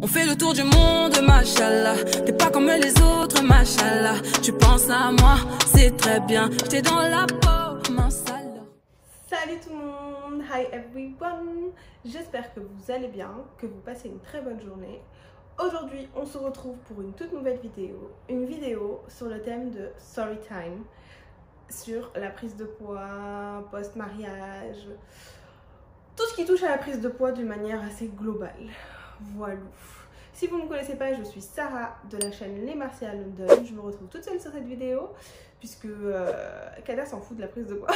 On fait le tour du monde, machallah. T'es pas comme les autres, machallah. Tu penses à moi, c'est très bien. J'étais dans la peau, mince alors. Salut tout le monde, hi everyone. J'espère que vous allez bien, que vous passez une très bonne journée. Aujourd'hui, on se retrouve pour une toute nouvelle vidéo. Une vidéo sur le thème de story time, sur la prise de poids, post-mariage, tout ce qui touche à la prise de poids d'une manière assez globale. Voilà. Si vous ne me connaissez pas, je suis Sarah de la chaîne Les Martiales à London. Je me retrouve toute seule sur cette vidéo puisque Kada s'en fout de la prise de poids.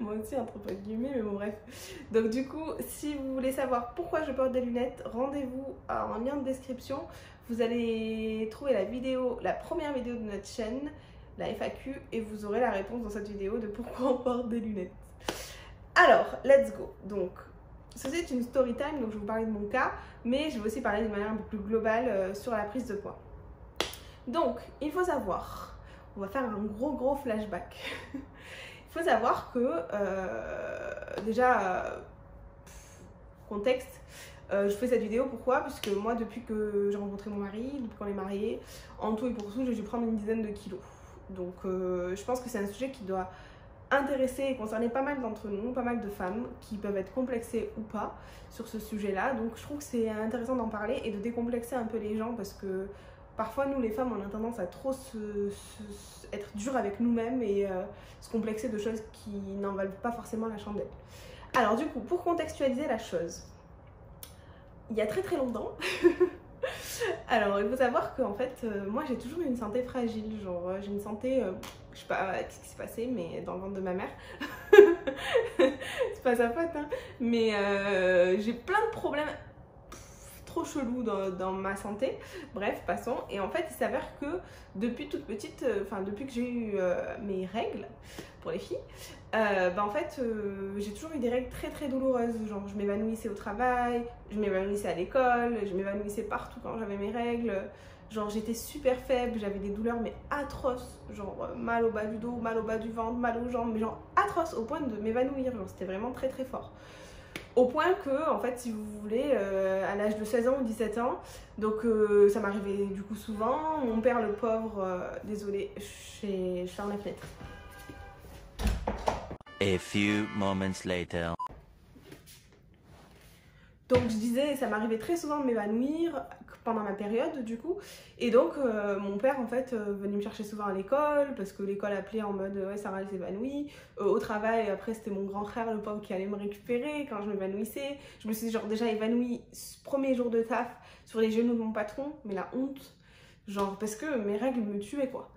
Moi aussi, entre guillemets, mais bon, bref. Donc, du coup, si vous voulez savoir pourquoi je porte des lunettes, rendez-vous en lien de description. Vous allez trouver la vidéo, la première vidéo de notre chaîne, la FAQ, et vous aurez la réponse dans cette vidéo de pourquoi on porte des lunettes. Alors, let's go. Donc, ceci est une story time, donc je vais vous parler de mon cas, mais je vais aussi parler de manière un peu plus globale sur la prise de poids. Donc, il faut savoir, on va faire un gros flashback. Il faut savoir que, déjà, contexte, je fais cette vidéo pourquoi? Parce que moi, depuis que j'ai rencontré mon mari, depuis qu'on est mariés, en tout et pour tout, j'ai dû prendre une dizaine de kilos. Donc, je pense que c'est un sujet qui doit intéresser et concerner pas mal d'entre nous, pas mal de femmes qui peuvent être complexées ou pas sur ce sujet-là. Donc, je trouve que c'est intéressant d'en parler et de décomplexer un peu les gens parce que parfois, nous les femmes, on a tendance à trop être dur avec nous-mêmes et se complexer de choses qui n'en valent pas forcément la chandelle. Alors du coup, pour contextualiser la chose, il y a très longtemps, alors il faut savoir qu'en fait, moi j'ai toujours eu une santé fragile, genre j'ai une santé, je sais pas ce qui s'est passé, mais dans le ventre de ma mère, c'est pas sa faute, hein, mais j'ai plein de problèmes trop chelou dans ma santé, bref, passons. Et en fait il s'avère que depuis toute petite, enfin depuis que j'ai eu mes règles pour les filles, en fait j'ai toujours eu des règles très douloureuses, genre je m'évanouissais au travail, je m'évanouissais à l'école, je m'évanouissais partout quand j'avais mes règles, genre j'étais super faible, j'avais des douleurs mais atroces, genre mal au bas du dos, mal au bas du ventre, mal aux jambes, mais genre atroces au point de m'évanouir, genre c'était vraiment très fort. Au point que, en fait, si vous voulez, à l'âge de 16 ans ou 17 ans, donc ça m'arrivait du coup souvent, mon père le pauvre, désolé, je ferme la fenêtre. A few moments later. Donc je disais, ça m'arrivait très souvent de m'évanouir pendant ma période du coup, et donc mon père en fait venait me chercher souvent à l'école parce que l'école appelait en mode ouais Sarah elle s'évanouit, au travail après c'était mon grand frère le pauvre qui allait me récupérer quand je m'évanouissais. Je me suis genre déjà évanouie premier jour de taf sur les genoux de mon patron, mais la honte, genre parce que mes règles me tuaient quoi.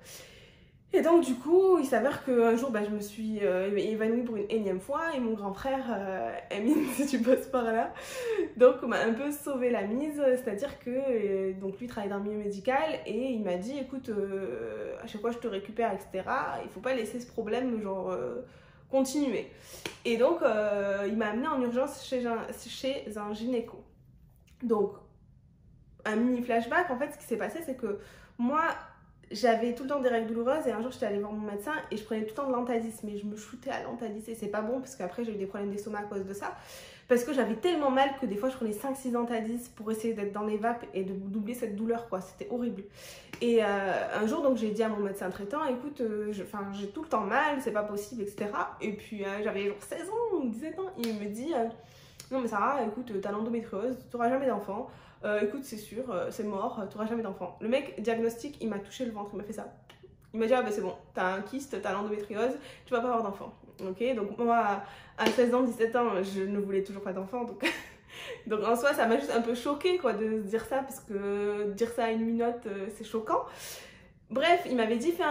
Et donc du coup, il s'avère qu'un jour, je me suis évanouie pour une énième fois et mon grand frère, Emine, si tu passes par là, donc m'a un peu sauvé la mise, c'est-à-dire que donc lui travaille dans le milieu médical et il m'a dit, écoute, à chaque fois je te récupère, etc., il faut pas laisser ce problème, genre, continuer. Et donc, il m'a amené en urgence chez un gynéco. Donc, un mini flashback, en fait, ce qui s'est passé, c'est que moi, j'avais tout le temps des règles douloureuses et un jour j'étais allée voir mon médecin et je prenais tout le temps de l'Antadis, mais je me shootais à l'Antadis et c'est pas bon parce qu'après j'ai eu des problèmes d'estomac à cause de ça, parce que j'avais tellement mal que des fois je prenais 5-6 Antadis pour essayer d'être dans les vapes et de doubler cette douleur quoi, c'était horrible. Et un jour donc j'ai dit à mon médecin traitant, écoute j'ai tout le temps mal, c'est pas possible, etc. Et puis j'avais genre 16 ans ou 17 ans, il me dit non mais Sarah, écoute, t'as l'endométriose, t'auras jamais d'enfant. Écoute c'est sûr, c'est mort, tu n'auras jamais d'enfant. Le mec diagnostic, il m'a touché le ventre, il m'a fait ça. Il m'a dit ah c'est bon, t'as un kyste, t'as l'endométriose, tu vas pas avoir d'enfant. Ok, donc moi à 16 ans, 17 ans, je ne voulais toujours pas d'enfant, donc donc en soi ça m'a juste un peu choquée quoi de se dire ça, parce que dire ça à une minote c'est choquant. Bref, il m'avait dit fais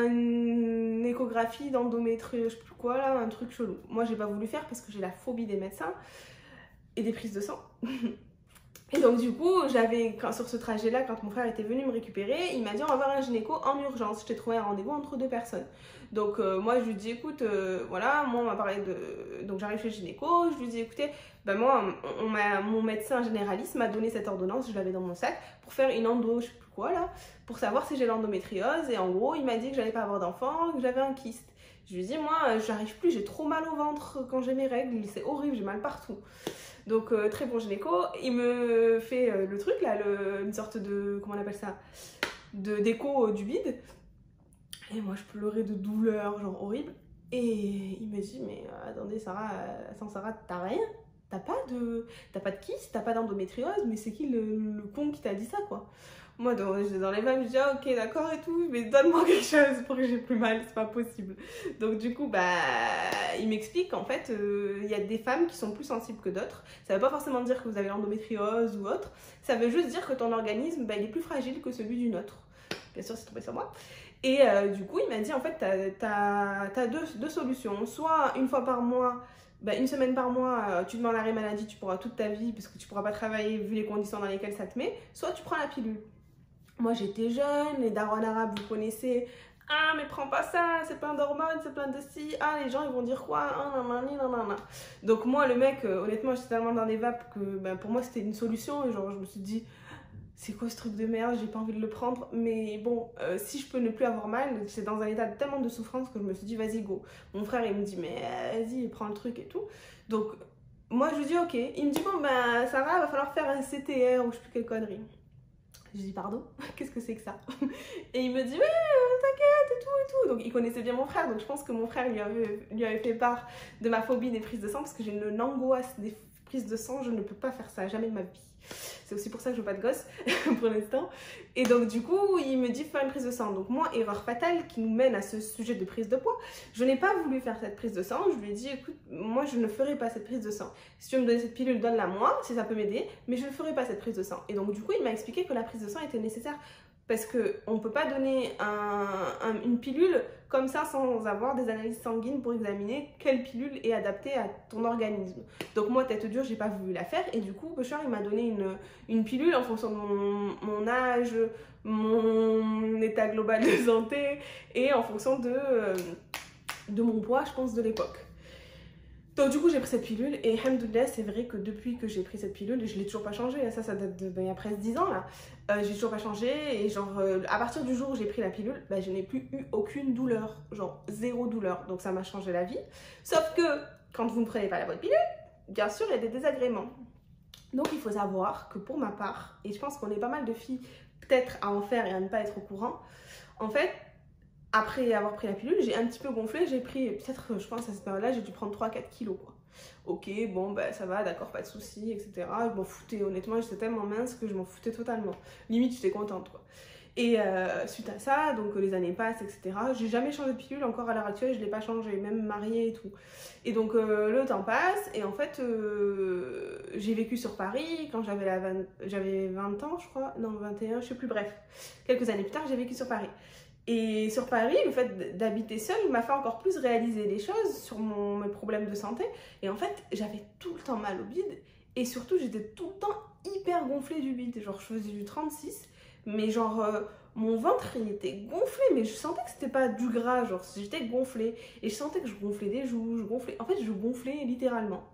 une échographie d'endométriose, je sais plus quoi là, un truc chelou. Moi j'ai pas voulu faire parce que j'ai la phobie des médecins et des prises de sang. Et donc du coup, sur ce trajet-là, quand mon frère était venu me récupérer, il m'a dit on va voir un gynéco en urgence. Je t'ai trouvé un rendez-vous entre deux personnes. Donc moi je lui dis écoute, voilà, moi on m'a parlé de... Donc j'arrive chez le gynéco, je lui dis écoutez, moi mon médecin généraliste m'a donné cette ordonnance, je l'avais dans mon sac, pour faire une endo, je sais plus quoi là, pour savoir si j'ai l'endométriose. Et en gros, il m'a dit que j'allais pas avoir d'enfant, que j'avais un kyste. Je lui dis moi j'arrive plus, j'ai trop mal au ventre quand j'ai mes règles, c'est horrible, j'ai mal partout. Donc très bon gynéco. Il me fait le truc là, une sorte de, comment on appelle ça, d'écho du bide. Et moi je pleurais de douleur, genre horrible. Et il me dit, mais attendez Sarah, sans Sarah t'as rien, t'as pas de kyste, t'as pas d'endométriose, mais c'est qui le con qui t'a dit ça quoi? Moi dans les vapes, je dis ah, ok d'accord et tout, mais donne-moi quelque chose pour que j'ai plus mal, c'est pas possible. Donc du coup bah il m'explique qu'en fait il y a des femmes qui sont plus sensibles que d'autres. Ça veut pas forcément dire que vous avez l'endométriose ou autre, ça veut juste dire que ton organisme bah, il est plus fragile que celui d'une autre. Bien sûr c'est tombé sur moi. Et du coup, il m'a dit, en fait, t'as deux solutions. Soit une fois par mois, bah, une semaine par mois, tu te mets en arrêt maladie, tu pourras toute ta vie, parce que tu pourras pas travailler vu les conditions dans lesquelles ça te met. Soit tu prends la pilule. Moi, j'étais jeune, les darons arabes, vous connaissez. Ah, mais prends pas ça, c'est plein d'hormones, c'est plein de ci. Ah, les gens, ils vont dire quoi? Ah, nanana. Donc moi, le mec, honnêtement, j'étais tellement dans des vapes que bah, pour moi, c'était une solution. Et genre, je me suis dit... c'est quoi ce truc de merde, j'ai pas envie de le prendre, mais bon, si je peux ne plus avoir mal, j'étais dans un état tellement de souffrance que je me suis dit vas-y go. Mon frère il me dit mais vas-y prends le truc et tout, donc moi je lui dis ok, il me dit bon ben Sarah va falloir faire un CTR ou je sais plus quelle connerie. Je dis pardon, qu'est-ce que c'est que ça? Et il me dit ouais t'inquiète et tout, donc il connaissait bien mon frère, donc je pense que mon frère lui avait fait part de ma phobie des prises de sang parce que j'ai une angoisse des prises de sang, je ne peux pas faire ça, jamais de ma vie. C'est aussi pour ça que je veux pas de gosse pour l'instant. Et donc du coup, il me dit faire une prise de sang. Donc moi, erreur fatale qui nous mène à ce sujet de prise de poids, je n'ai pas voulu faire cette prise de sang. Je lui ai dit, écoute, moi je ne ferai pas cette prise de sang. Si tu veux me donner cette pilule, donne-la moi, si ça peut m'aider, mais je ne ferai pas cette prise de sang. Et donc du coup, il m'a expliqué que la prise de sang était nécessaire parce qu'on ne peut pas donner une pilule comme ça sans avoir des analyses sanguines pour examiner quelle pilule est adaptée à ton organisme. Donc moi, tête dure, j'ai pas voulu la faire et du coup, Bouchard, il m'a donné une pilule en fonction de mon âge, mon état global de santé et en fonction de mon poids, je pense, de l'époque. Donc du coup j'ai pris cette pilule et alhamdoulilah c'est vrai que depuis que j'ai pris cette pilule, je l'ai toujours pas changée, ça date de il y a presque 10 ans là, j'ai toujours pas changé et genre à partir du jour où j'ai pris la pilule, bah, je n'ai plus eu aucune douleur, genre zéro douleur, donc ça m'a changé la vie. Sauf que quand vous ne prenez pas la bonne pilule, bien sûr il y a des désagréments. Donc il faut savoir que pour ma part, et je pense qu'on est pas mal de filles peut-être à en faire et à ne pas être au courant, en fait après avoir pris la pilule, j'ai un petit peu gonflé, j'ai pris peut-être, je pense à cette période-là, j'ai dû prendre 3-4 kilos quoi. Ok, bon bah ça va, d'accord, pas de soucis, etc. Je m'en foutais, honnêtement, j'étais tellement mince que je m'en foutais totalement. Limite, j'étais contente quoi. Et suite à ça, donc les années passent, etc. J'ai jamais changé de pilule, encore à l'heure actuelle, je l'ai pas changé, même mariée et tout. Et donc le temps passe, et en fait, j'ai vécu sur Paris quand j'avais 20 ans, je crois, non 21, je sais plus, bref. Quelques années plus tard, j'ai vécu sur Paris. Et sur Paris, le fait d'habiter seule m'a fait encore plus réaliser les choses sur mes problèmes de santé. Et en fait, j'avais tout le temps mal au bide. Et surtout, j'étais tout le temps hyper gonflée du bide. Genre, je faisais du 36. Mais genre, mon ventre, il était gonflé. Mais je sentais que c'était pas du gras. Genre, j'étais gonflée. Et je sentais que je gonflais des joues. En fait, je gonflais littéralement.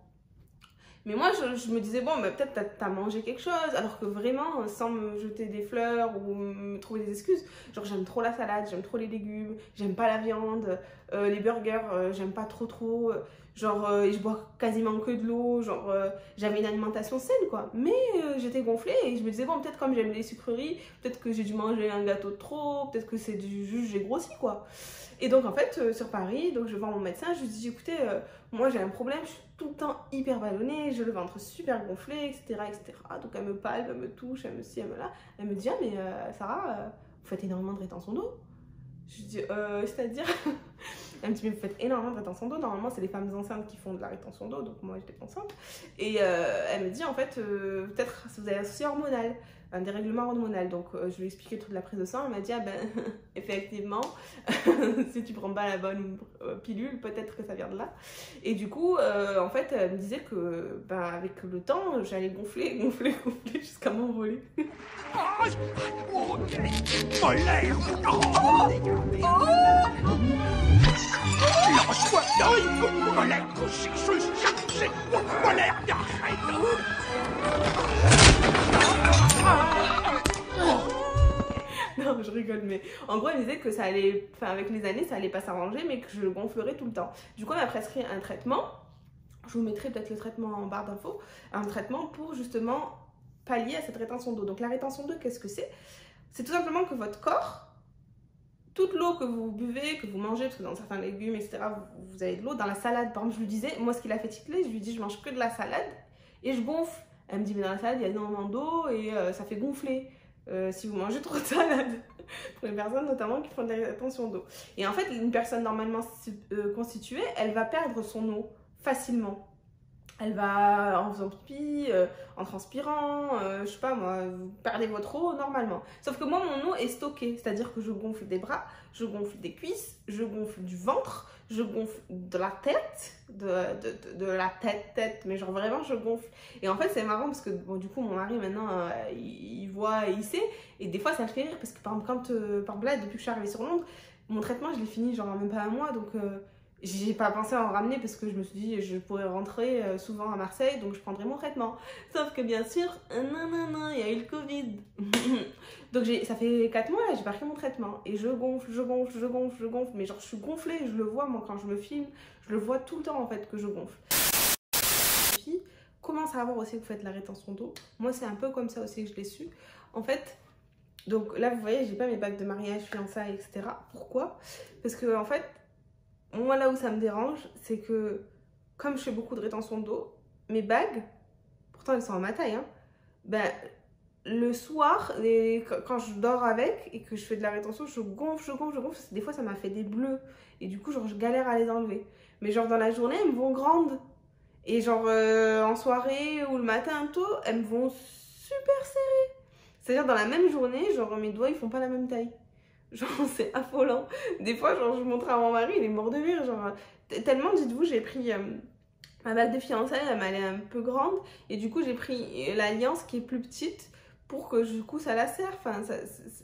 Mais moi, je me disais, bon, bah, peut-être t'as mangé quelque chose. Alors que vraiment, sans me jeter des fleurs ou me trouver des excuses, genre j'aime trop la salade, j'aime trop les légumes, j'aime pas la viande, les burgers, j'aime pas trop. Genre, je bois quasiment que de l'eau. Genre, j'avais une alimentation saine, quoi. Mais j'étais gonflée et je me disais, bon, peut-être comme j'aime les sucreries, peut-être que j'ai dû manger un gâteau de trop, peut-être que c'est juste j'ai grossi, quoi. Et donc en fait sur Paris, donc je vais voir mon médecin, je lui dis écoutez, moi j'ai un problème, je suis tout le temps hyper ballonnée, j'ai le ventre super gonflé, etc. Donc elle me palpe, elle me touche, elle me ci, elle me là. Elle me dit ah mais Sarah, vous faites énormément de rétention d'eau. Je lui dis c'est-à-dire elle me dit mais vous faites énormément de rétention d'eau, normalement c'est les femmes enceintes qui font de la rétention d'eau, donc moi j'étais enceinte. Et elle me dit en fait peut-être si vous avez un souci hormonal, un dérèglement hormonal. Donc je lui ai expliqué le truc de la prise de sang, elle m'a dit ah ben effectivement si tu prends pas la bonne pilule peut-être que ça vient de là. Et du coup en fait elle me disait que ben, avec le temps j'allais gonfler jusqu'à m'envoler. Non, je rigole, mais en gros, elle disait que ça allait, enfin, avec les années, ça allait pas s'arranger, mais que je gonflerais tout le temps. Du coup, elle m'a prescrit un traitement Je vous mettrai peut-être le traitement en barre d'infos, un traitement pour justement pallier à cette rétention d'eau. Donc la rétention d'eau, qu'est-ce que c'est? C'est tout simplement que votre corps, toute l'eau que vous buvez, que vous mangez, parce que dans certains légumes, etc., vous avez de l'eau. Dans la salade, par exemple, je lui disais, moi ce qui l'a fait tickler, je lui dis je mange que de la salade et je gonfle. Elle me dit mais dans la salade il y a énormément d'eau et ça fait gonfler si vous mangez trop de salade. Pour les personnes notamment qui font de la rétention d'eau. Et en fait, une personne normalement constituée, elle va perdre son eau facilement. Elle va en faisant pipi, en transpirant, je sais pas moi, vous perdez votre eau normalement. Sauf que moi, mon eau est stockée, c'est-à-dire que je gonfle des bras, je gonfle des cuisses, je gonfle du ventre, je gonfle de la tête, de la tête, mais genre vraiment je gonfle. Et en fait, c'est marrant parce que bon, du coup, mon mari maintenant, il voit et il sait, et des fois ça le fait rire parce que par exemple, par exemple là, depuis que je suis arrivée sur Londres, mon traitement, je l'ai fini genre même pas un mois, donc... j'ai pas pensé à en ramener parce que je me suis dit je pourrais rentrer souvent à Marseille donc je prendrais mon traitement. Sauf que bien sûr, non, il y a eu le Covid. Donc ça fait 4 mois là, j'ai pas pris mon traitement. Et je gonfle, mais genre je suis gonflée, je le vois moi quand je me filme, je le vois tout le temps en fait que je gonfle. Les filles commencent à voir aussi que vous faites la rétention d'eau. Moi c'est un peu comme ça aussi que je l'ai su. En fait, donc là vous voyez, j'ai pas mes bagues de mariage, fiançailles, etc. Pourquoi? Parce que en fait, moi, là où ça me dérange, c'est que comme je fais beaucoup de rétention d'eau, mes bagues, pourtant elles sont en ma taille, hein, ben, le soir, quand je dors avec et que je fais de la rétention, je gonfle. Des fois, ça m'a fait des bleus. Et du coup, genre, je galère à les enlever. Mais genre, dans la journée, elles me vont grandes. Et genre, en soirée ou le matin tôt, elles me vont super serrées. C'est-à-dire, dans la même journée, genre, mes doigts, ils font pas la même taille. Genre, c'est affolant. Des fois, genre, je montre à mon mari, il est mort de rire. Genre, tellement, dites-vous, j'ai pris ma bague de fiançailles, elle m'allait un peu grande. Et du coup, j'ai pris l'alliance qui est plus petite pour que, du coup, ça la serre. Enfin,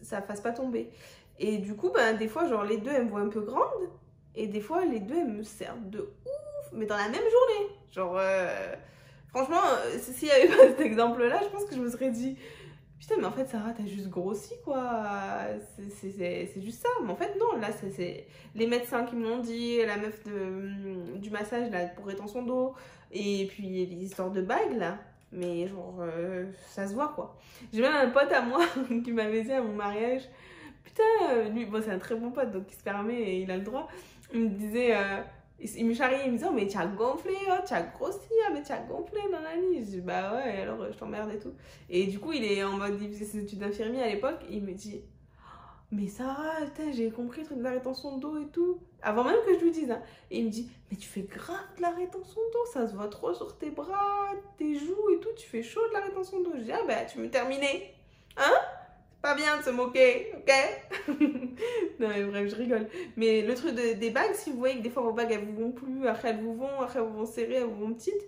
ça fasse pas tomber. Et du coup, ben, des fois, genre, les deux, elles me voient un peu grandes. Et des fois, les deux, elles me servent de ouf. Mais dans la même journée. Genre, franchement, s'il y avait pas cet exemple-là, je pense que je me serais dit... Putain, mais en fait, Sarah, t'as juste grossi, quoi. C'est juste ça. Mais en fait, non. Là, c'est les médecins qui me l'ont dit, la meuf du massage, là, pour rétention d'eau. Et puis, les histoires de bagues, là. Mais genre, ça se voit, quoi. J'ai même un pote à moi qui m'avait dit à mon mariage. Putain, lui, bon, c'est un très bon pote, donc il se permet et il a le droit. Il me disait... il me charriait, il me disait, oh, mais tu as gonflé, oh, tu as grossi, oh, mais tu as gonflé dans la nuit. Je dis, bah ouais, alors je t'emmerde et tout. Et du coup, il est en mode, il faisait ses études d'infirmier à l'époque, et il me dit, mais Sarah, j'ai compris le truc de la rétention d'eau et tout. Avant même que je lui dise, hein. Et il me dit, mais tu fais grave de la rétention d'eau, ça se voit trop sur tes bras, tes joues et tout, tu fais chaud de la rétention d'eau. Je dis, ah bah tu veux terminer, hein? Pas bien de se moquer, ok? Non mais bref, je rigole. Mais le truc des bagues, si vous voyez que des fois vos bagues elles vous vont plus, après elles vous vont serrer, elles vous vont petites,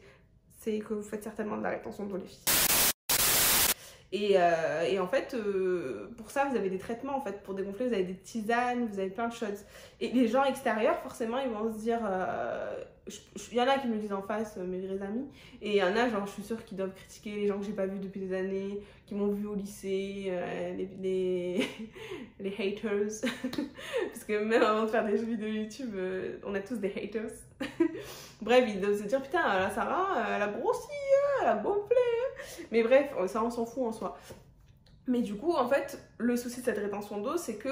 c'est que vous faites certainement de la rétention d'eau les filles. Et en fait, pour ça, vous avez des traitements en fait, pour dégonfler, vous avez des tisanes, vous avez plein de choses. Et les gens extérieurs, forcément, ils vont se dire... Il y en a qui me le disent en face, mes vrais amis, et il y en a, genre, je suis sûre qu'ils doivent critiquer les gens que j'ai pas vus depuis des années, qui m'ont vu au lycée, les haters. Parce que même avant de faire des vidéos YouTube, on a tous des haters. Bref, ils doivent se dire, putain, la Sarah, elle a grossi, elle a gonflé. Mais bref, ça on s'en fout en soi. Mais du coup, en fait, le souci de cette rétention d'eau, c'est que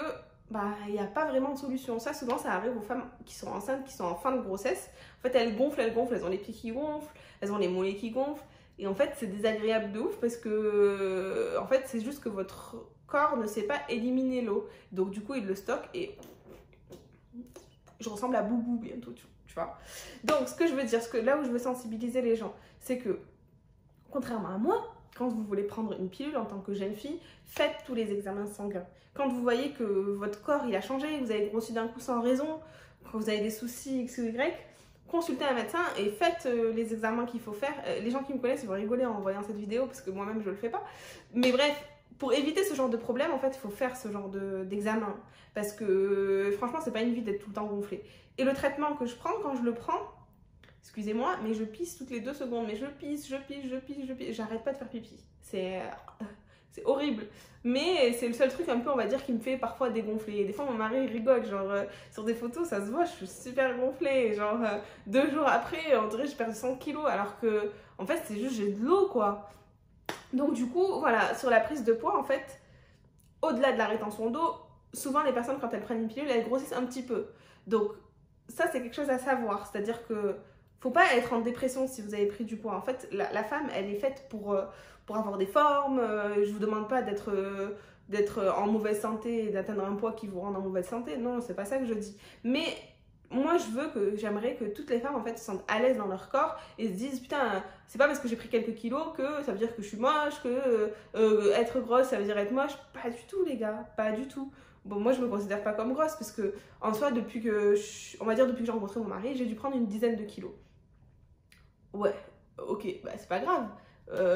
bah, il n'y a pas vraiment de solution. Ça, souvent, ça arrive aux femmes qui sont enceintes, qui sont en fin de grossesse. En fait, elles gonflent, elles ont les pieds qui gonflent, elles ont les mollets qui gonflent. Et en fait, c'est désagréable de ouf parce que, en fait, c'est juste que votre corps ne sait pas éliminer l'eau. Donc, du coup, il le stocke et je ressemble à Boubou bientôt, tu vois. Donc, ce que je veux dire, là où je veux sensibiliser les gens, c'est que, contrairement à moi, quand vous voulez prendre une pilule en tant que jeune fille, faites tous les examens sanguins. Quand vous voyez que votre corps il a changé, vous avez grossi d'un coup sans raison, quand vous avez des soucis X ou Y, consultez un médecin et faites les examens qu'il faut faire. Les gens qui me connaissent ils vont rigoler en voyant cette vidéo parce que moi-même je le fais pas. Mais bref, pour éviter ce genre de problème, en fait, il faut faire ce genre d'examen. Parce que franchement, c'est pas une vie d'être tout le temps gonflé. Et le traitement que je prends, quand je le prends, excusez-moi, mais je pisse toutes les 2 secondes. Mais je pisse, j'arrête pas de faire pipi. c'est horrible. Mais c'est le seul truc un peu, on va dire, qui me fait parfois dégonfler. Des fois, mon mari il rigole, genre sur des photos, ça se voit, je suis super gonflée. Genre 2 jours après, on dirait que j'ai perdu 100 kilos, alors que en fait, c'est juste j'ai de l'eau, quoi. Donc du coup, voilà, sur la prise de poids, en fait, au-delà de la rétention d'eau, souvent les personnes, quand elles prennent une pilule, elles grossissent un petit peu. Donc ça, c'est quelque chose à savoir. C'est-à-dire que faut pas être en dépression si vous avez pris du poids. En fait, la femme, elle est faite pour avoir des formes. Je vous demande pas d'être en mauvaise santé et d'atteindre un poids qui vous rend en mauvaise santé. Non, c'est pas ça que je dis. Mais moi, j'aimerais que toutes les femmes, en fait, se sentent à l'aise dans leur corps et se disent, putain, c'est pas parce que j'ai pris quelques kilos que ça veut dire que je suis moche, que être grosse, ça veut dire être moche. Pas du tout, les gars, pas du tout. Bon, moi, je me considère pas comme grosse parce que, en soi, depuis que j'ai rencontré mon mari, j'ai dû prendre une dizaine de kilos. Ouais, ok, bah c'est pas grave.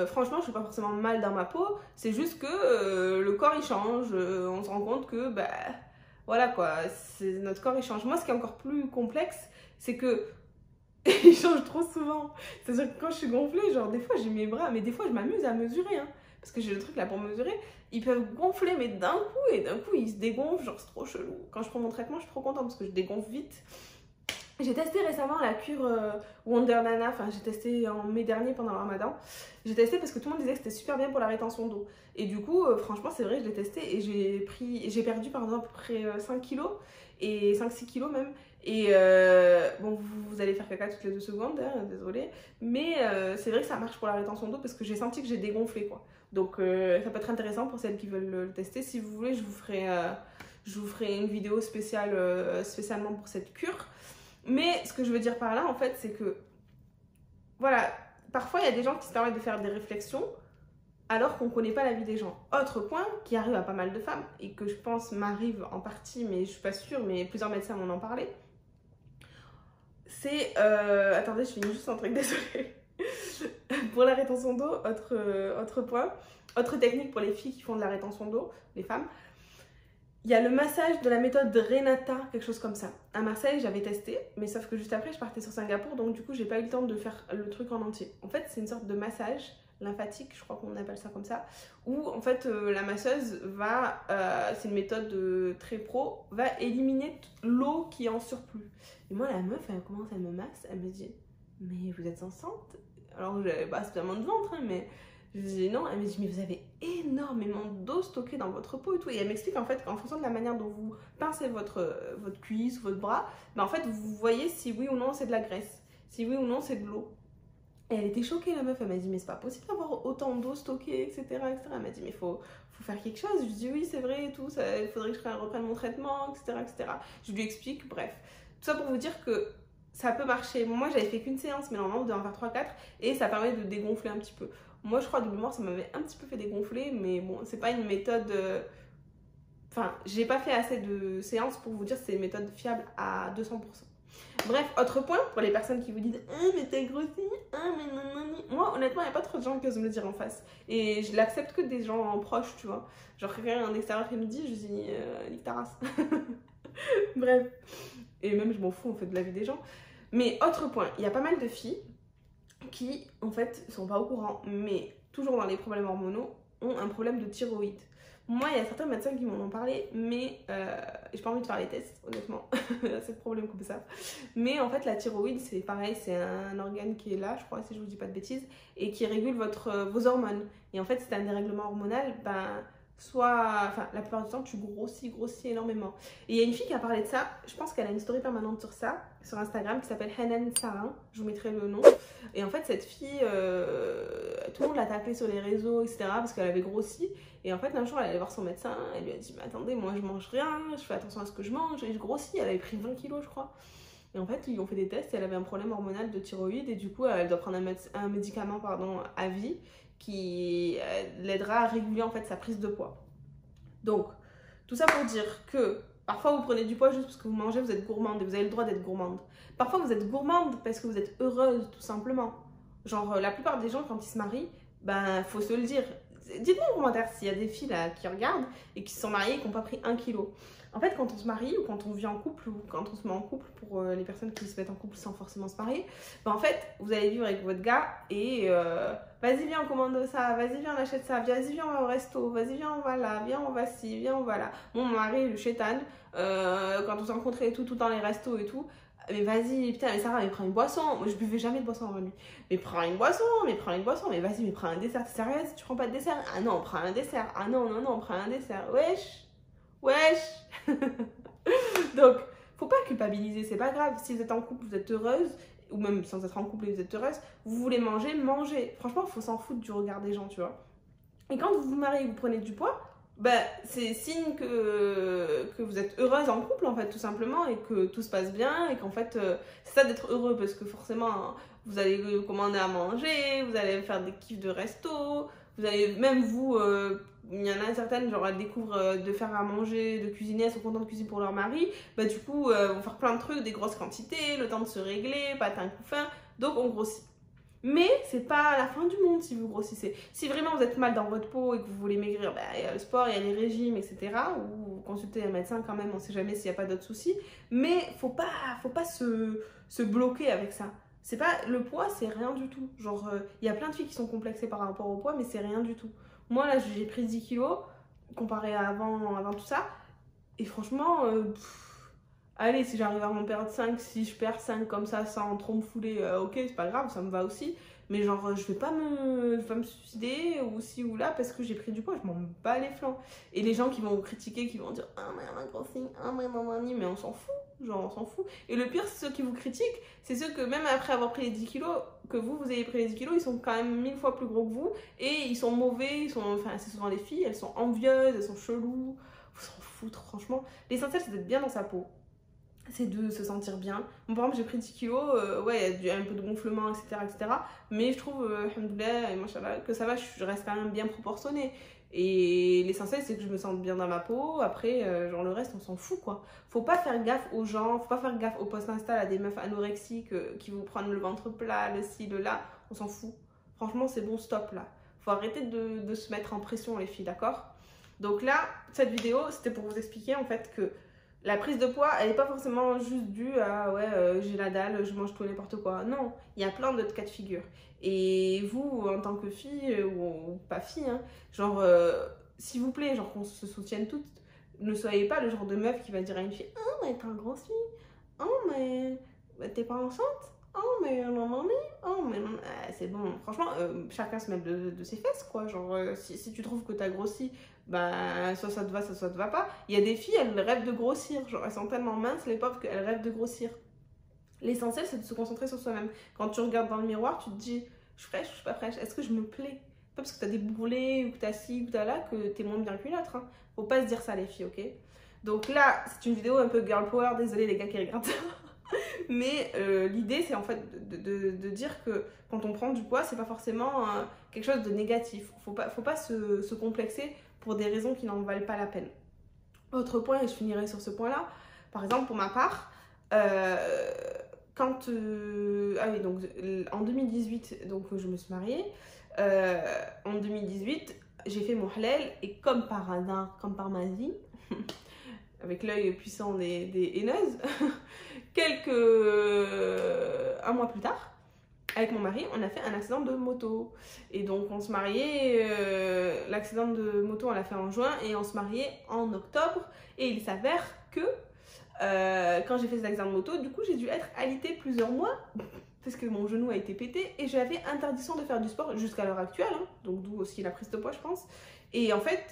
Franchement, je suis pas forcément mal dans ma peau. C'est juste que le corps il change. On se rend compte que, bah voilà quoi, notre corps il change. Moi, ce qui est encore plus complexe, c'est que il change trop souvent. C'est-à-dire que quand je suis gonflée, genre des fois j'ai mes bras, mais des fois je m'amuse à mesurer, hein, parce que j'ai le truc là pour mesurer. Ils peuvent gonfler, mais d'un coup, et d'un coup ils se dégonflent, genre c'est trop chelou. Quand je prends mon traitement, je suis trop contente parce que je dégonfle vite. J'ai testé récemment la cure Wonder Nana, enfin j'ai testé en mai dernier pendant le ramadan. J'ai testé parce que tout le monde disait que c'était super bien pour la rétention d'eau. Et du coup, franchement c'est vrai, je l'ai testé et j'ai perdu par exemple à peu près 5 kilos, et 5-6 kilos même. Et bon, vous allez faire caca toutes les 2 secondes, hein, désolée. Mais c'est vrai que ça marche pour la rétention d'eau parce que j'ai senti que j'ai dégonflé, quoi. Donc ça peut être intéressant pour celles qui veulent le tester. Si vous voulez, je vous ferai une vidéo spéciale, spécialement pour cette cure. Mais ce que je veux dire par là, en fait, c'est que, voilà, parfois il y a des gens qui se permettent de faire des réflexions alors qu'on ne connaît pas la vie des gens. Autre point qui arrive à pas mal de femmes et que je pense m'arrive en partie, mais je suis pas sûre, mais plusieurs médecins m'en ont parlé, c'est... attendez, je finis juste un truc, désolée. Pour la rétention d'eau, autre point, autre technique pour les filles qui font de la rétention d'eau, les femmes, il y a le massage de la méthode de Renata, quelque chose comme ça. À Marseille, j'avais testé, mais sauf que juste après, je partais sur Singapour, donc du coup, j'ai pas eu le temps de faire le truc en entier. En fait, c'est une sorte de massage lymphatique, je crois qu'on appelle ça comme ça, où en fait, la masseuse va, c'est une méthode très pro, va éliminer l'eau qui est en surplus. Et moi, la meuf, elle commence, elle me masse, elle me dit, mais vous êtes enceinte? Alors, j'avais pas spécialement de ventre, hein, mais... Je dis non, elle me dit mais vous avez énormément d'eau stockée dans votre peau et tout. Et elle m'explique en fait qu'en fonction de la manière dont vous pincez votre cuisse ou votre bras, ben en fait vous voyez si oui ou non c'est de la graisse, si oui ou non c'est de l'eau. Et elle était choquée la meuf, elle m'a dit mais c'est pas possible d'avoir autant d'eau stockée, etc., etc. Elle m'a dit mais faut faire quelque chose. Je lui dis oui c'est vrai et tout, il faudrait que je reprenne mon traitement, etc., etc. Je lui explique, bref. Tout ça pour vous dire que ça peut marcher. Moi j'avais fait qu'une séance mais normalement vous devez en faire 3-4 et ça permet de dégonfler un petit peu. Moi, je crois, de mémoire, ça m'avait un petit peu fait dégonfler, mais bon, c'est pas une méthode... Enfin, j'ai pas fait assez de séances pour vous dire que c'est une méthode fiable à 200%. Bref, autre point, pour les personnes qui vous disent « Ah, mais t'es grossi, ah, mais non, non, non. » Moi, honnêtement, il n'y a pas trop de gens qui osent me le dire en face. Et je l'accepte que des gens proches, tu vois. Genre, quelqu'un en extérieur qui me dit, je dis « Nique ta race. » Bref. Et même, je m'en fous, on fait de la vie des gens. Mais autre point, il y a pas mal de filles qui, en fait, sont pas au courant, mais toujours dans les problèmes hormonaux, ont un problème de thyroïde. Moi, il y a certains médecins qui m'en ont parlé, mais j'ai pas envie de faire les tests, honnêtement. C'est le problème comme ça. Mais en fait, la thyroïde, c'est pareil, c'est un organe qui est là, je crois, si je vous dis pas de bêtises, et qui régule vos hormones. Et en fait, si t'as un dérèglement hormonal, ben... enfin, la plupart du temps, tu grossis énormément. Et il y a une fille qui a parlé de ça, je pense qu'elle a une story permanente sur ça, sur Instagram, qui s'appelle Hanan Sarin, je vous mettrai le nom. Et en fait, cette fille, tout le monde l'a taclée sur les réseaux, etc., parce qu'elle avait grossi. Et en fait, un jour, elle allait voir son médecin, elle lui a dit, mais attendez, moi je mange rien, je fais attention à ce que je mange, et je grossis. Elle avait pris 20 kilos, je crois. Et en fait, ils ont fait des tests, et elle avait un problème hormonal de thyroïde, et du coup, elle doit prendre un médicament, à vie, qui l'aidera à réguler en fait sa prise de poids. Donc, tout ça pour dire que parfois vous prenez du poids juste parce que vous mangez, vous êtes gourmande et vous avez le droit d'être gourmande. Parfois vous êtes gourmande parce que vous êtes heureuse tout simplement. Genre la plupart des gens quand ils se marient, ben faut se le dire, Dites-moi en commentaire s'il y a des filles là qui regardent et qui se sont mariées et qui n'ont pas pris 1 kilo. En fait, quand on se marie ou quand on vit en couple ou quand on se met en couple, pour les personnes qui se mettent en couple sans forcément se marier, ben en fait, vous allez vivre avec votre gars et vas-y, viens, on commande ça, vas-y, viens, on achète ça, vas-y, viens, on va au resto, vas-y, viens, on va là, viens, on va ci, viens, on va là. Mon mari, le chétan, quand on se rencontrait et tout dans les restos et tout, mais vas-y, putain, mais Sarah, mais prends une boisson. Moi, je buvais jamais de boisson avant lui. Mais prends une boisson, mais vas-y, mais prends un dessert. T'es sérieuse? Tu prends pas de dessert? Ah non, prends un dessert. Ah non, prends un dessert. Wesh. Donc, faut pas culpabiliser, c'est pas grave. Si vous êtes en couple, vous êtes heureuse, ou même sans être en couple et vous êtes heureuse, vous voulez manger, mangez. Franchement, faut s'en foutre du regard des gens, tu vois. Et quand vous vous mariez et que vous prenez du poids, ben, c'est signe que vous êtes heureuse en couple, en fait, tout simplement, et que tout se passe bien, et qu'en fait, c'est ça d'être heureux, parce que forcément, vous allez commander à manger, vous allez faire des kiffs de resto, vous allez, même vous, il y en a certaines, genre, elles découvrent de faire à manger, de cuisiner, elles sont contentes de cuisiner pour leur mari, bah du coup, vont faire plein de trucs, des grosses quantités, le temps de se régler, pas un coup faim, donc on grossit. Mais c'est pas la fin du monde si vous grossissez. Si vraiment vous êtes mal dans votre peau et que vous voulez maigrir, bah, il y a le sport, il y a les régimes, etc. Ou consulter un médecin quand même, on sait jamais s'il n'y a pas d'autres soucis. Mais faut pas se bloquer avec ça. C'est pas, le poids, c'est rien du tout. Genre, il y a plein de filles qui sont complexées par rapport au poids, mais c'est rien du tout. Moi, là, j'ai pris 10 kilos comparé à avant tout ça. Et franchement, allez, si j'arrive à en perdre 5, si je perds 5 comme ça sans trop me fouler, ok, c'est pas grave, ça me va aussi. Mais genre, je vais pas me suicider ou ci ou là parce que j'ai pris du poids, je m'en bats les flancs. Et les gens qui vont vous critiquer, qui vont dire « Ah, mais elle a grossi, ah, mais on s'en fout. » Genre, on s'en fout. Et le pire, c'est ceux qui vous critiquent, c'est ceux que même après avoir pris les 10 kilos, que vous ayez pris les 10 kilos, ils sont quand même 1000 fois plus gros que vous. Et ils sont mauvais, enfin, c'est souvent les filles, elles sont envieuses, elles sont cheloues. Vous s'en foutre, franchement. L'essentiel, c'est d'être bien dans sa peau. C'est de se sentir bien. Bon, par exemple, j'ai pris 10 kilos, ouais, il y a un peu de gonflement, etc. Mais je trouve, alhamdoulilah, et machallah, que ça va, je reste quand même bien proportionnée. Et l'essentiel, c'est que je me sente bien dans ma peau. Après, genre le reste, on s'en fout, quoi. Faut pas faire gaffe aux gens, faut pas faire gaffe aux posts Insta, à des meufs anorexiques qui vous prennent le ventre plat, le ci, le là. On s'en fout. Franchement, c'est bon, stop, là. Faut arrêter de se mettre en pression, les filles, d'accord? Donc là, cette vidéo, c'était pour vous expliquer, en fait, que la prise de poids, elle n'est pas forcément juste due à j'ai la dalle, je mange tout et n'importe quoi. Non, il y a plein d'autres cas de figure. Et vous, en tant que fille, ou pas fille, hein, genre, s'il vous plaît, genre qu'on se soutienne toutes, ne soyez pas le genre de meuf qui va dire à une fille « Oh, mais t'as grossi. Oh, mais t'es pas enceinte. Oh, mais non. Oh, mais non. » C'est bon, franchement, chacun se met de ses fesses, quoi. Genre, si tu trouves que t'as grossi, ben, soit ça te va, soit te va pas. Il y a des filles, elles rêvent de grossir. Genre, elles sont tellement minces, les pauvres, qu'elles rêvent de grossir. L'essentiel, c'est de se concentrer sur soi-même. Quand tu regardes dans le miroir, tu te dis, je suis fraîche ou je suis pas fraîche? Est-ce que je me plais? Pas parce que t'as des bourrelets ou que t'as ci ou que t'as là que t'es moins bien qu'une autre. Hein. Faut pas se dire ça, les filles, ok? Donc là, c'est une vidéo un peu girl power. Désolée les gars qui regardent ça. Mais l'idée, c'est en fait de dire que quand on prend du poids, c'est pas forcément quelque chose de négatif. Faut pas se complexer pour des raisons qui n'en valent pas la peine. Autre point, et je finirai sur ce point-là, par exemple pour ma part, quand donc en 2018, donc je me suis mariée, en 2018, j'ai fait mon halal et comme par hasard, comme par magie, avec l'œil puissant des haineuses, un mois plus tard, avec mon mari, on a fait un accident de moto. Et donc on se mariait, l'accident de moto on l'a fait en juin et on se mariait en octobre. Et il s'avère que quand j'ai fait cet accident de moto, du coup j'ai dû être alitée plusieurs mois parce que mon genou a été pété et j'avais interdiction de faire du sport jusqu'à l'heure actuelle, hein, donc d'où aussi la prise de poids je pense. Et en fait,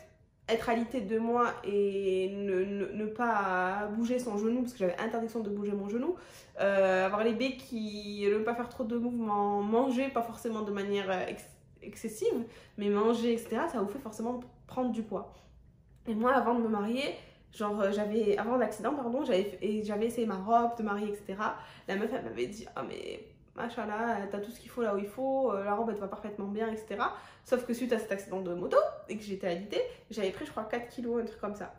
être alitée 2 mois et ne pas bouger son genou, parce que j'avais interdiction de bouger mon genou, avoir les béquilles, ne pas faire trop de mouvements, manger, pas forcément de manière excessive, mais manger, etc., ça vous fait forcément prendre du poids. Et moi, avant de me marier, genre, avant l'accident, pardon, j'avais essayé ma robe de mariée, etc. La meuf, elle m'avait dit, ah mais machallah, t'as tout ce qu'il faut là où il faut, la robe elle te va parfaitement bien, etc. Sauf que suite à cet accident de moto et que j'étais alitée, j'avais pris je crois 4 kilos, un truc comme ça.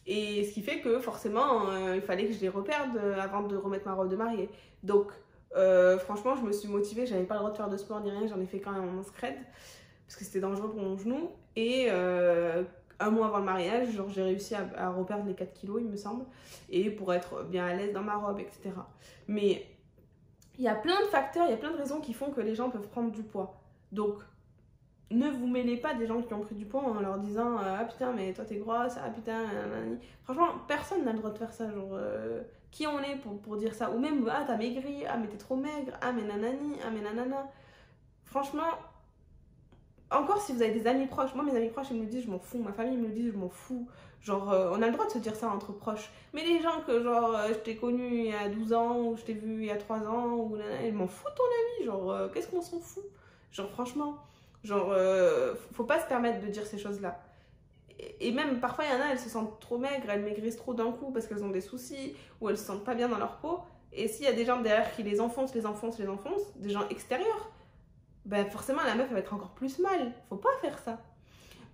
Et ce qui fait que forcément, il fallait que je les reperde avant de remettre ma robe de mariée. Donc franchement, je me suis motivée, j'avais pas le droit de faire de sport ni rien, j'en ai fait quand même en scred. parce que c'était dangereux pour mon genou. Et un mois avant le mariage, genre j'ai réussi à reperdre les 4 kilos, il me semble, et pour être bien à l'aise dans ma robe, etc. Mais il y a plein de facteurs, il y a plein de raisons qui font que les gens peuvent prendre du poids. Donc, ne vous mêlez pas des gens qui ont pris du poids en leur disant ah putain mais toi t'es grosse, ah putain nanani. Franchement personne n'a le droit de faire ça, genre qui on est pour dire ça, ou même ah t'as maigri, ah mais t'es trop maigre, ah mais nanani, ah mais nanana. Franchement, encore si vous avez des amis proches, moi mes amis proches ils me le disent je m'en fous, ma famille me le dit je m'en fous, genre on a le droit de se dire ça entre proches, mais les gens que genre je t'ai connu il y a 12 ans ou je t'ai vu il y a 3 ans ou nanana, ils m'en foutent ton avis, genre qu'est-ce qu'on s'en fout, genre franchement. Genre, faut pas se permettre de dire ces choses-là. Et même, parfois, il y en a, elles se sentent trop maigres, elles maigrissent trop d'un coup parce qu'elles ont des soucis, ou elles se sentent pas bien dans leur peau. Et s'il y a des gens derrière qui les enfoncent, des gens extérieurs, ben forcément, la meuf, elle va être encore plus mal. Faut pas faire ça.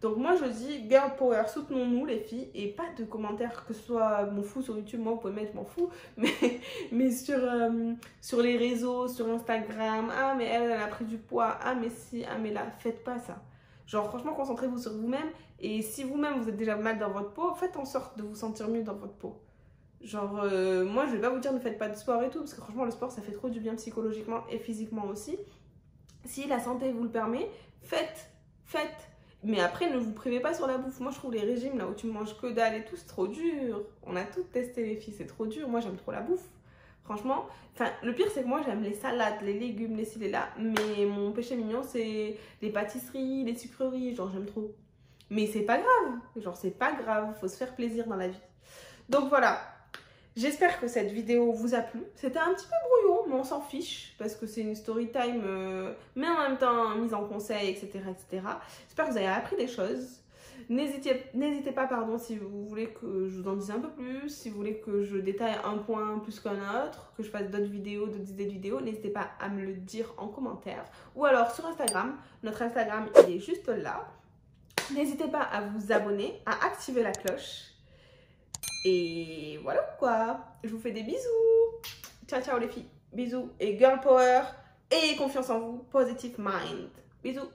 Donc moi, je dis, girl power, soutenons-nous, les filles, et pas de commentaires, que ce soit m'en fous sur YouTube, moi, vous pouvez mettre m'en fous, mais sur les réseaux, sur Instagram, ah, mais elle a pris du poids, ah, mais si, ah, mais là, faites pas ça. Genre, franchement, concentrez-vous sur vous-même, et si vous-même, vous êtes déjà mal dans votre peau, faites en sorte de vous sentir mieux dans votre peau. Genre, moi, je vais pas vous dire ne faites pas de sport et tout, parce que franchement, le sport, ça fait trop du bien psychologiquement et physiquement aussi. Si la santé vous le permet, faites. Mais après, ne vous privez pas sur la bouffe. Moi, je trouve les régimes, là où tu manges que dalle et tout, c'est trop dur. On a toutes testé, les filles, c'est trop dur. Moi, j'aime trop la bouffe. Franchement, le pire, c'est que moi, j'aime les salades, les légumes, les ci, les là. Mais mon péché mignon, c'est les pâtisseries, les sucreries. Genre, j'aime trop. Mais c'est pas grave. Genre, c'est pas grave. Faut se faire plaisir dans la vie. Donc, voilà. J'espère que cette vidéo vous a plu. C'était un petit peu brouillon, mais on s'en fiche parce que c'est une story time, mais en même temps mise en conseil, etc. etc. J'espère que vous avez appris des choses. N'hésitez pas, pardon, si vous voulez que je vous en dise un peu plus, si vous voulez que je détaille un point plus qu'un autre, que je fasse d'autres vidéos, d'autres idées de vidéos, n'hésitez pas à me le dire en commentaire. Ou alors sur Instagram, notre Instagram il est juste là. N'hésitez pas à vous abonner, à activer la cloche. Et voilà quoi, je vous fais des bisous. Ciao ciao les filles, bisous et girl power et confiance en vous, positive mind. Bisous.